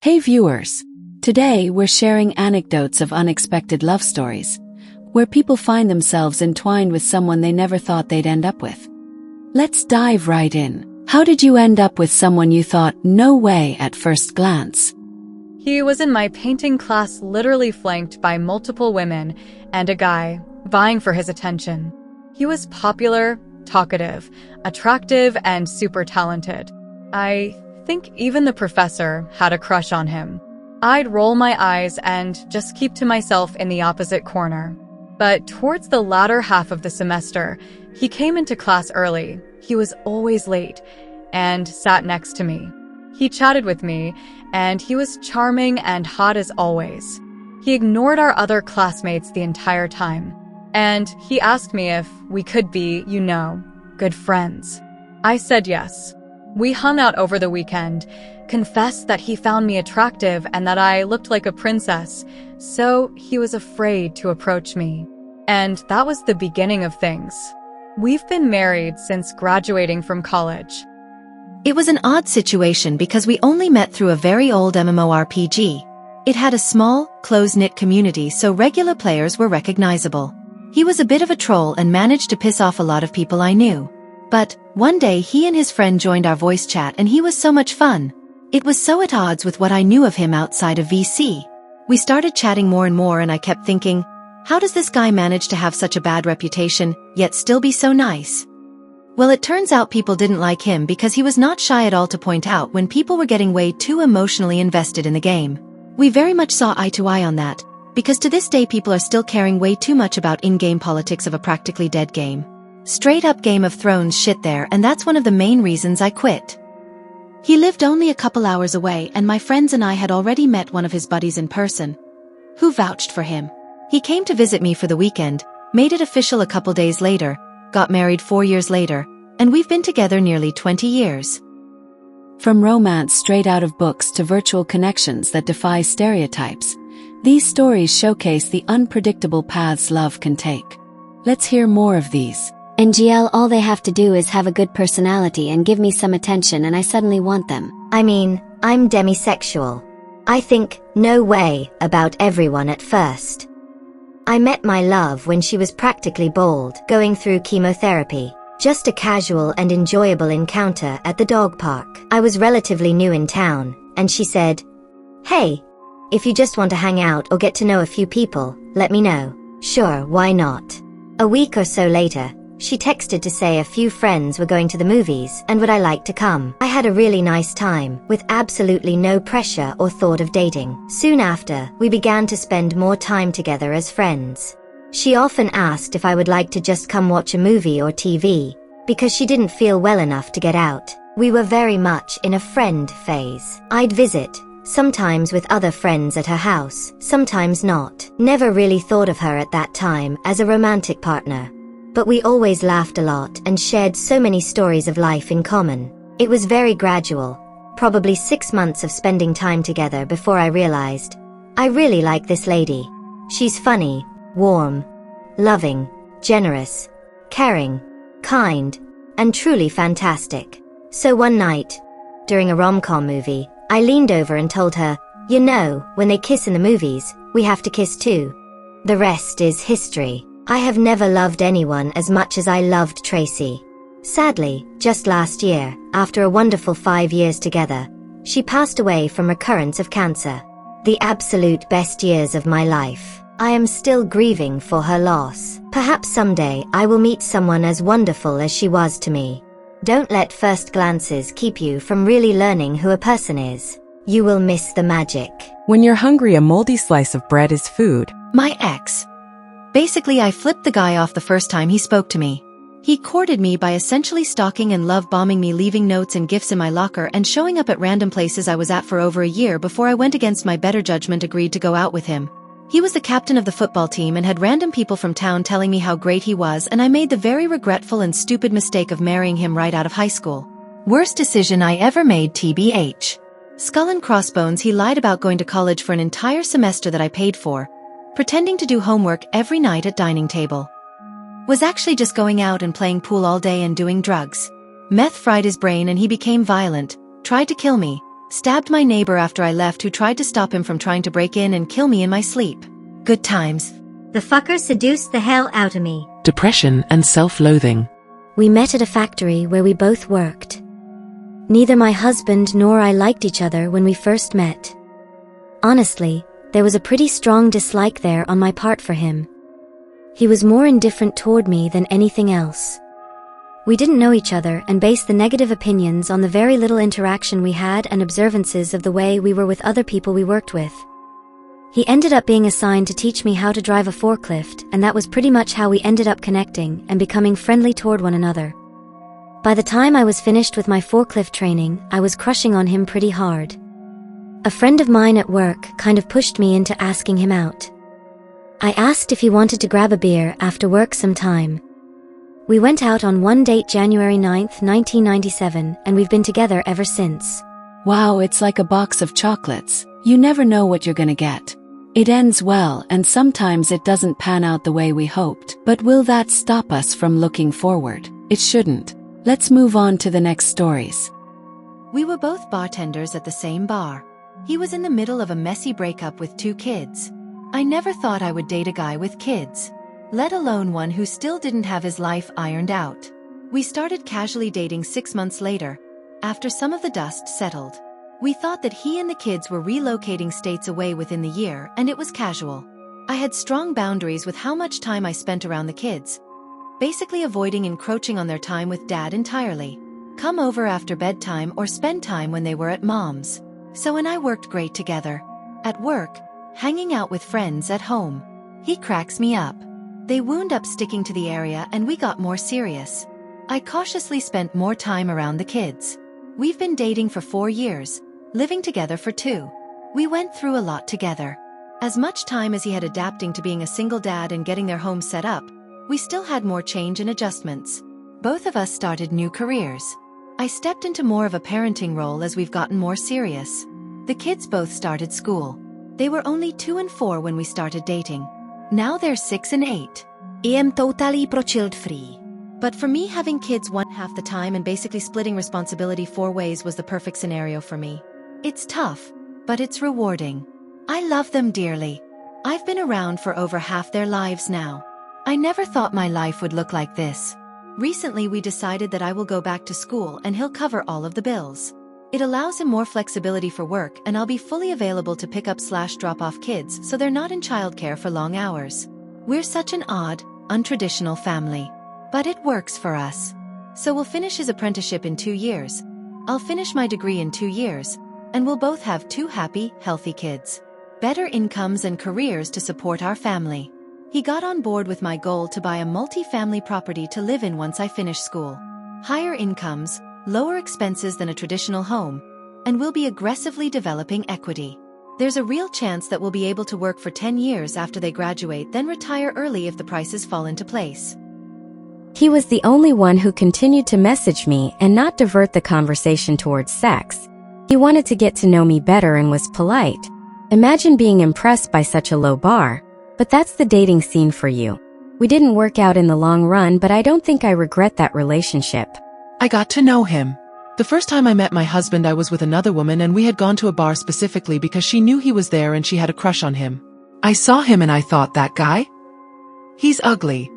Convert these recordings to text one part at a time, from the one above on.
Hey viewers! Today we're sharing anecdotes of unexpected love stories, where people find themselves entwined with someone they never thought they'd end up with. Let's dive right in. How did you end up with someone you thought, no way, at first glance? He was in my painting class, literally flanked by multiple women and a guy vying for his attention. He was popular, talkative, attractive, and super talented. I think even the professor had a crush on him. I'd roll my eyes and just keep to myself in the opposite corner. But towards the latter half of the semester, he came into class early. He was always late and sat next to me. He chatted with me, and he was charming and hot as always. He ignored our other classmates the entire time, and he asked me if we could be, good friends. I said yes. We hung out over the weekend, confessed that he found me attractive and that I looked like a princess, so he was afraid to approach me. And that was the beginning of things. We've been married since graduating from college. It was an odd situation because we only met through a very old MMORPG. It had a small, close-knit community, so regular players were recognizable. He was a bit of a troll and managed to piss off a lot of people I knew. But one day he and his friend joined our voice chat and he was so much fun. It was so at odds with what I knew of him outside of VC. We started chatting more and more and I kept thinking, how does this guy manage to have such a bad reputation, yet still be so nice? Well, it turns out people didn't like him because he was not shy at all to point out when people were getting way too emotionally invested in the game. We very much saw eye to eye on that, because to this day people are still caring way too much about in-game politics of a practically dead game. Straight up Game of Thrones shit there, and that's one of the main reasons I quit. He lived only a couple hours away and my friends and I had already met one of his buddies in person, who vouched for him. He came to visit me for the weekend, made it official a couple days later, got married 4 years later, and we've been together nearly 20 years. From romance straight out of books to virtual connections that defy stereotypes, these stories showcase the unpredictable paths love can take. Let's hear more of these. In GL, all they have to do is have a good personality and give me some attention and I suddenly want them. I mean, I'm demisexual. I think, no way, about everyone at first. I met my love when she was practically bald, going through chemotherapy. Just a casual and enjoyable encounter at the dog park. I was relatively new in town, and she said, "Hey, if you just want to hang out or get to know a few people, let me know." Sure, why not? A week or so later, she texted to say a few friends were going to the movies and would I like to come. I had a really nice time, with absolutely no pressure or thought of dating. Soon after, we began to spend more time together as friends. She often asked if I would like to just come watch a movie or TV, because she didn't feel well enough to get out. We were very much in a friend phase. I'd visit, sometimes with other friends at her house, sometimes not. Never really thought of her at that time as a romantic partner. But we always laughed a lot and shared so many stories of life in common. It was very gradual, probably 6 months of spending time together before I realized, I really like this lady. She's funny, warm, loving, generous, caring, kind, and truly fantastic. So one night, during a rom-com movie, I leaned over and told her, when they kiss in the movies, we have to kiss too. The rest is history. I have never loved anyone as much as I loved Tracy. Sadly, just last year, after a wonderful 5 years together, she passed away from recurrence of cancer. The absolute best years of my life. I am still grieving for her loss. Perhaps someday I will meet someone as wonderful as she was to me. Don't let first glances keep you from really learning who a person is. You will miss the magic. When you're hungry, a moldy slice of bread is food. My ex. Basically, I flipped the guy off the first time he spoke to me. He courted me by essentially stalking and love-bombing me, leaving notes and gifts in my locker and showing up at random places I was at for over a year before I went against my better judgment agreed to go out with him. He was the captain of the football team and had random people from town telling me how great he was, and I made the very regretful and stupid mistake of marrying him right out of high school. Worst decision I ever made, TBH. Skull and crossbones, he lied about going to college for an entire semester that I paid for, pretending to do homework every night at dining table. Was actually just going out and playing pool all day and doing drugs. Meth fried his brain and he became violent, tried to kill me, Stabbed my neighbor after I left who tried to stop him from trying to break in and kill me in my sleep. Good times. The fucker seduced the hell out of me. Depression and self-loathing. We met at a factory where we both worked. Neither my husband nor I liked each other when we first met. Honestly, there was a pretty strong dislike there on my part for him. He was more indifferent toward me than anything else. We didn't know each other and based the negative opinions on the very little interaction we had and observances of the way we were with other people we worked with. He ended up being assigned to teach me how to drive a forklift, and that was pretty much how we ended up connecting and becoming friendly toward one another. By the time I was finished with my forklift training, I was crushing on him pretty hard. A friend of mine at work kind of pushed me into asking him out. I asked if he wanted to grab a beer after work sometime. We went out on one date January 9th, 1997, and we've been together ever since. Wow, it's like a box of chocolates. You never know what you're gonna get. It ends well, and sometimes it doesn't pan out the way we hoped. But will that stop us from looking forward? It shouldn't. Let's move on to the next stories. We were both bartenders at the same bar. He was in the middle of a messy breakup with 2 kids. I never thought I would date a guy with kids, let alone one who still didn't have his life ironed out. We started casually dating 6 months later, after some of the dust settled. We thought that he and the kids were relocating states away within the year, and it was casual. I had strong boundaries with how much time I spent around the kids, basically avoiding encroaching on their time with dad entirely. Come over after bedtime or spend time when they were at mom's. So and I worked great together. At work, hanging out with friends at home. He cracks me up. They wound up sticking to the area and we got more serious. I cautiously spent more time around the kids. We've been dating for 4 years, living together for 2. We went through a lot together. As much time as he had adapting to being a single dad and getting their home set up, we still had more change and adjustments. Both of us started new careers. I stepped into more of a parenting role as we've gotten more serious. The kids both started school. They were only 2 and 4 when we started dating. Now they're 6 and 8. I am totally pro-child free. But for me, having kids 1/2 the time and basically splitting responsibility 4 ways was the perfect scenario for me. It's tough, but it's rewarding. I love them dearly. I've been around for over half their lives now. I never thought my life would look like this. Recently we decided that I will go back to school and he'll cover all of the bills. It allows him more flexibility for work and I'll be fully available to pick up/drop off kids so they're not in childcare for long hours. We're such an odd, untraditional family. But it works for us. So we'll finish his apprenticeship in 2 years. I'll finish my degree in 2 years. And we'll both have 2 happy, healthy kids. Better incomes and careers to support our family. He got on board with my goal to buy a multi-family property to live in once I finish school. Higher incomes, lower expenses than a traditional home, and we'll be aggressively developing equity. There's a real chance that we'll be able to work for 10 years after they graduate, then retire early if the prices fall into place. He was the only one who continued to message me and not divert the conversation towards sex. He wanted to get to know me better and was polite. Imagine being impressed by such a low bar. But that's the dating scene for you. We didn't work out in the long run, but I don't think I regret that relationship. I got to know him. The first time I met my husband, I was with another woman and we had gone to a bar specifically because she knew he was there and she had a crush on him. I saw him and I thought, that guy? He's ugly.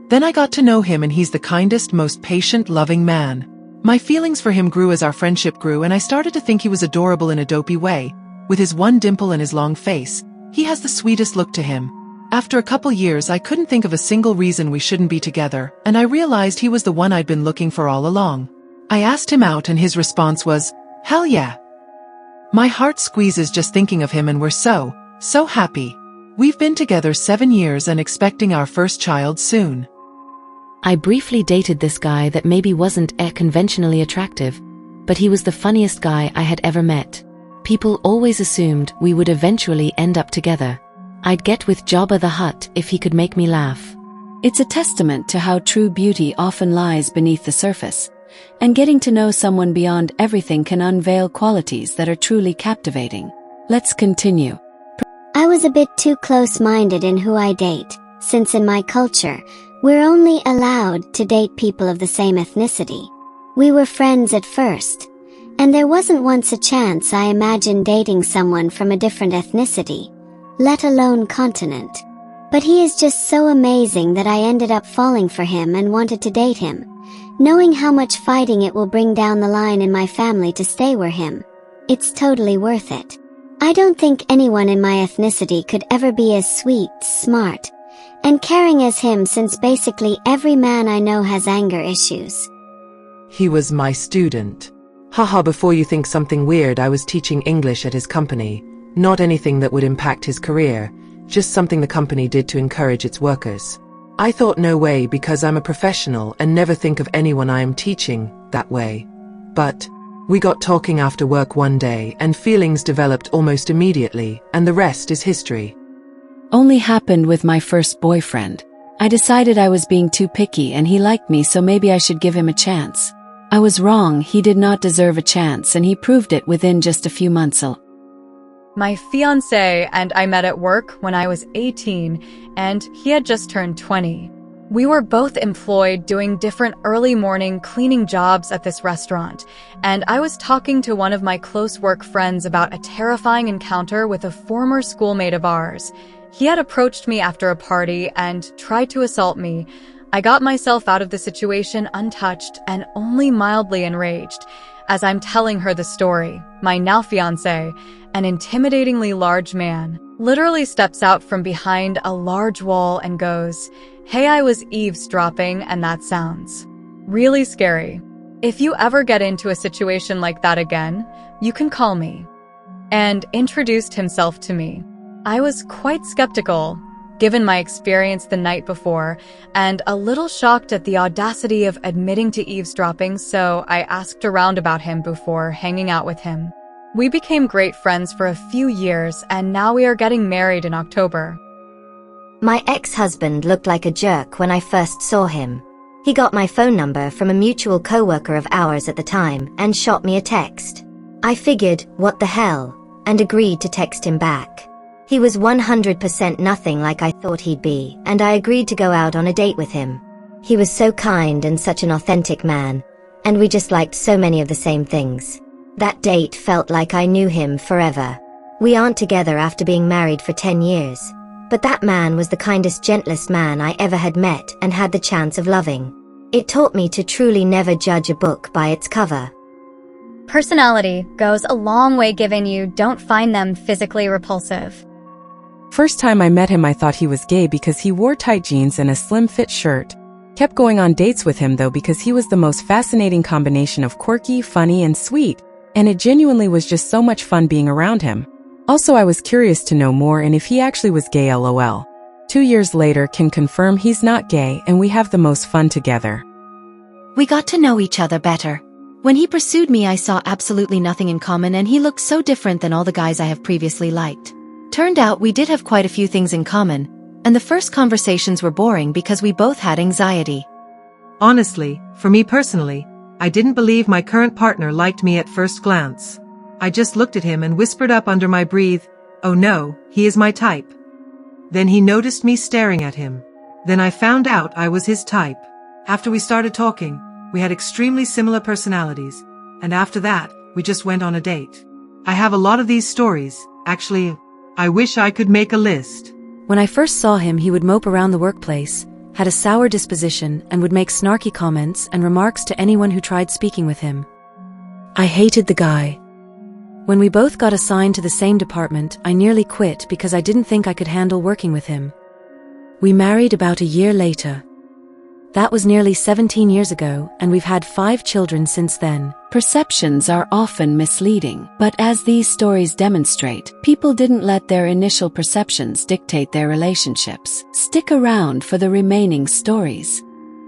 Then I got to know him and he's the kindest, most patient, loving man. My feelings for him grew as our friendship grew and I started to think he was adorable in a dopey way. With his one dimple and his long face, he has the sweetest look to him. After a couple years, I couldn't think of a single reason we shouldn't be together, and I realized he was the one I'd been looking for all along. I asked him out and his response was, hell yeah. My heart squeezes just thinking of him and we're so happy. We've been together 7 years and expecting our first child soon. I briefly dated this guy that maybe wasn't conventionally attractive, but he was the funniest guy I had ever met. People always assumed we would eventually end up together. I'd get with Jabba the Hutt if he could make me laugh. It's a testament to how true beauty often lies beneath the surface, and getting to know someone beyond everything can unveil qualities that are truly captivating. Let's continue. I was a bit too close-minded in who I date, since in my culture, we're only allowed to date people of the same ethnicity. We were friends at first, And there wasn't once a chance I imagined dating someone from a different ethnicity, let alone continent. But he is just so amazing that I ended up falling for him and wanted to date him, knowing how much fighting it will bring down the line in my family to stay with him. It's totally worth it. I don't think anyone in my ethnicity could ever be as sweet, smart, and caring as him, since basically every man I know has anger issues. He was my student. Haha, before you think something weird, I was teaching English at his company. Not anything that would impact his career, just something the company did to encourage its workers. I thought no way, because I'm a professional and never think of anyone I am teaching that way. But we got talking after work one day and feelings developed almost immediately, and the rest is history. Only happened with my first boyfriend. I decided I was being too picky and he liked me, so maybe I should give him a chance. I was wrong, he did not deserve a chance, and he proved it within just a few months. My fiancé and I met at work when I was 18 and he had just turned 20. We were both employed doing different early morning cleaning jobs at this restaurant, and I was talking to one of my close work friends about a terrifying encounter with a former schoolmate of ours. He had approached me after a party and tried to assault me. I got myself out of the situation untouched and only mildly enraged. As I'm telling her the story, my now fiancé, an intimidatingly large man, literally steps out from behind a large wall and goes, "Hey, I was eavesdropping, and that sounds really scary. If you ever get into a situation like that again, you can call me." And introduced himself to me. I was quite skeptical, given my experience the night before, and a little shocked at the audacity of admitting to eavesdropping, so I asked around about him before hanging out with him. We became great friends for a few years, and now we are getting married in October. My ex-husband looked like a jerk when I first saw him. He got my phone number from a mutual coworker of ours at the time and shot me a text. I figured, what the hell, and agreed to text him back. He was 100% nothing like I thought he'd be, and I agreed to go out on a date with him. He was so kind and such an authentic man, and we just liked so many of the same things. That date felt like I knew him forever. We aren't together after being married for 10 years, but that man was the kindest, gentlest man I ever had met and had the chance of loving. It taught me to truly never judge a book by its cover. Personality goes a long way, given you don't find them physically repulsive. First time I met him, I thought he was gay because he wore tight jeans and a slim fit shirt. Kept going on dates with him though because he was the most fascinating combination of quirky, funny, and sweet, and it genuinely was just so much fun being around him. Also, I was curious to know more and if he actually was gay, lol. 2 years later, can confirm he's not gay and we have the most fun together. We got to know each other better. When he pursued me, I saw absolutely nothing in common, and he looked so different than all the guys I have previously liked. Turned out we did have quite a few things in common, and the first conversations were boring because we both had anxiety. Honestly, for me personally, I didn't believe my current partner liked me at first glance. I just looked at him and whispered up under my breath, "Oh no, he is my type." Then he noticed me staring at him. Then I found out I was his type. After we started talking, we had extremely similar personalities, and after that, we just went on a date. I have a lot of these stories, actually. I wish I could make a list. When I first saw him, he would mope around the workplace, had a sour disposition, and would make snarky comments and remarks to anyone who tried speaking with him. I hated the guy. When we both got assigned to the same department, I nearly quit because I didn't think I could handle working with him. We married about a year later. That was nearly 17 years ago, and we've had 5 children since then. Perceptions are often misleading, but as these stories demonstrate, people didn't let their initial perceptions dictate their relationships. Stick around for the remaining stories.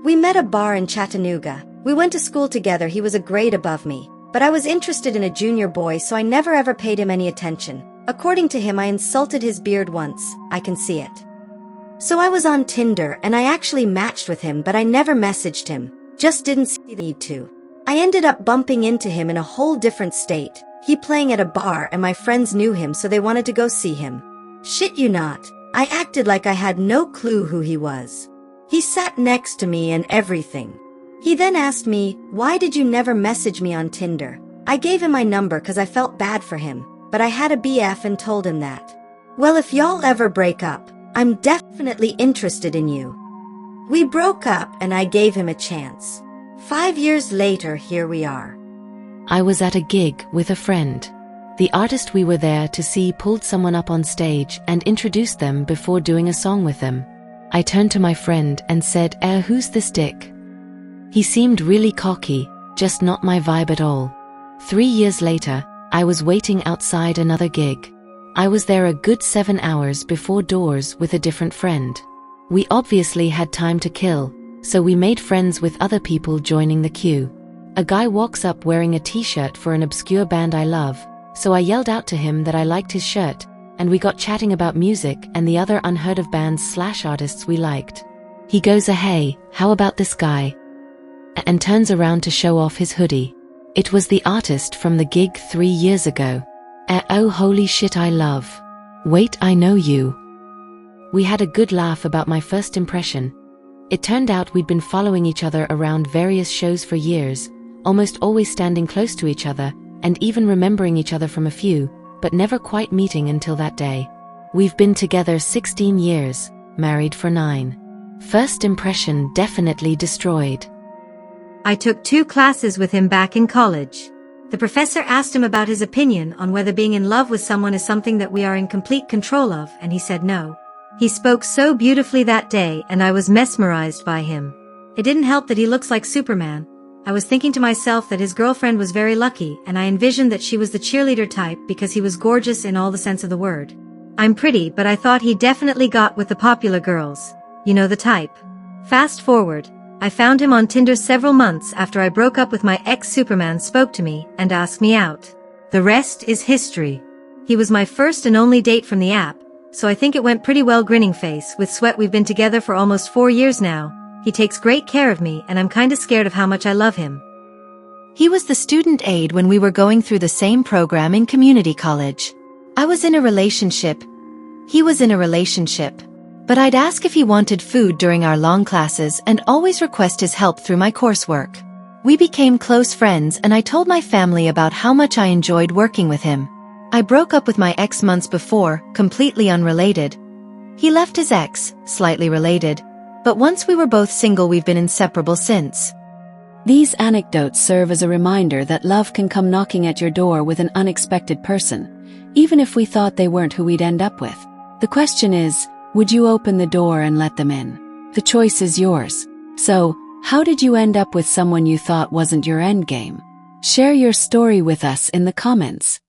We met at a bar in Chattanooga. We went to school together. He was a grade above me, but I was interested in a junior boy, so I never ever paid him any attention. According to him, I insulted his beard once. I can see it. So I was on Tinder and I actually matched with him, but I never messaged him. Just didn't see the need to. I ended up bumping into him in a whole different state. He playing at a bar and my friends knew him, so they wanted to go see him. Shit you not. I acted like I had no clue who he was. He sat next to me and everything. He then asked me, "Why did you never message me on Tinder?" I gave him my number cause I felt bad for him, but I had a BF and told him that. Well, if y'all ever break up, I'm definitely interested in you. We broke up and I gave him a chance. 5 years later, here we are. I was at a gig with a friend. The artist we were there to see pulled someone up on stage and introduced them before doing a song with them. I turned to my friend and said, who's this dick? He seemed really cocky, just not my vibe at all. 3 years later, I was waiting outside another gig. I was there a good 7 hours before doors with a different friend. We obviously had time to kill, so we made friends with other people joining the queue. A guy walks up wearing a t-shirt for an obscure band I love, so I yelled out to him that I liked his shirt, and we got chatting about music and the other unheard of bands/artists we liked. He goes, hey, how about this guy? And turns around to show off his hoodie. It was the artist from the gig 3 years ago. Oh holy shit, I love. Wait, I know you. We had a good laugh about my first impression. It turned out we'd been following each other around various shows for years, almost always standing close to each other, and even remembering each other from a few, but never quite meeting until that day. We've been together 16 years, married for 9. First impression definitely destroyed. I took 2 classes with him back in college. The professor asked him about his opinion on whether being in love with someone is something that we are in complete control of, and he said no. He spoke so beautifully that day, and I was mesmerized by him. It didn't help that he looks like Superman. I was thinking to myself that his girlfriend was very lucky, and I envisioned that she was the cheerleader type because he was gorgeous in all the sense of the word. I'm pretty, but I thought he definitely got with the popular girls. You know the type. Fast forward, I found him on Tinder several months after I broke up with my ex. Superman spoke to me and asked me out. The rest is history. He was my first and only date from the app, so I think it went pretty well. Grinning face with sweat. We've been together for almost 4 years now. He takes great care of me, and I'm kinda scared of how much I love him. He was the student aide when we were going through the same program in community college. I was in a relationship. He was in a relationship. But I'd ask if he wanted food during our long classes and always request his help through my coursework. We became close friends, and I told my family about how much I enjoyed working with him. I broke up with my ex months before, completely unrelated. He left his ex, slightly related. But once we were both single, we've been inseparable since. These anecdotes serve as a reminder that love can come knocking at your door with an unexpected person, even if we thought they weren't who we'd end up with. The question is, would you open the door and let them in? The choice is yours. So, how did you end up with someone you thought wasn't your endgame? Share your story with us in the comments.